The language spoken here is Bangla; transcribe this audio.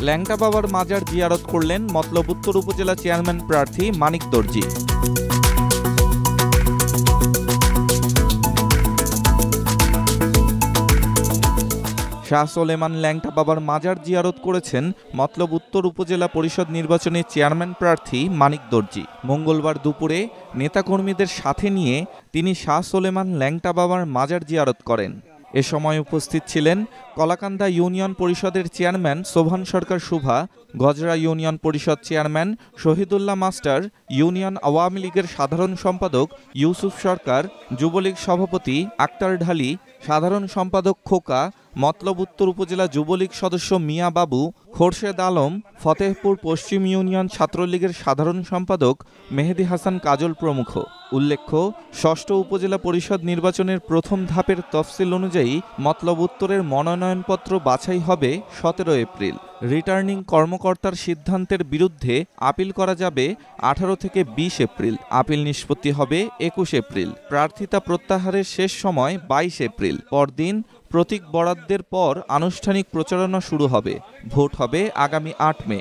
ল্যাংটা বাবার মাজার জিয়ারত করলেন মতলব উত্তর উপজেলা চেয়ারম্যান প্রার্থী মানিক দর্জি। শাহ সোলেমান ল্যাংটা বাবার মাজার জিয়ারত করেছেন মতলব উত্তর উপজেলা পরিষদ নির্বাচনে চেয়ারম্যান প্রার্থী মানিক দর্জি। মঙ্গলবার দুপুরে নেতাকর্মীদের সাথে নিয়ে তিনি শাহ সোলেমান ল্যাংটা বাবার মাজার জিয়ারত করেন। এ সময় উপস্থিত ছিলেন কলাকান্দা ইউনিয়ন পরিষদের চেয়ারম্যান সোভান সরকার শুভা, গজরা ইউনিয়ন পরিষদ chairman Shahidullah master, union Awami লীগের সাধারণ সম্পাদক ইউসুফ সরকার, যুবলীগ সভাপতি আক্তার ঢালি, সাধারণ সম্পাদক খোকা, মতলব উত্তর উপজেলা যুবলীগ সদস্য মিয়া বাবু, খোরশেদ আলম, ফতেহপুর পশ্চিম ইউনিয়ন ছাত্রলীগের সাধারণ সম্পাদক মেহেদি হাসান কাজল প্রমুখ। উল্লেখ্য, ষষ্ঠ উপজেলা পরিষদ নির্বাচনের প্রথম ধাপের তফসিল অনুযায়ী মতলব উত্তরের মনোনয়নপত্র বাছাই হবে 17 এপ্রিল। রিটার্নিং কর্মকর্তার সিদ্ধান্তের বিরুদ্ধে আপিল করা যাবে 18 থেকে 20 এপ্রিল। আপিল নিষ্পত্তি হবে 21 এপ্রিল। প্রার্থিতা প্রত্যাহারের শেষ সময় 22 এপ্রিল। পরদিন প্রতীক বরাদ্দের পর আনুষ্ঠানিক প্রচারণা শুরু হবে। ভোট হবে আগামী 8 মে।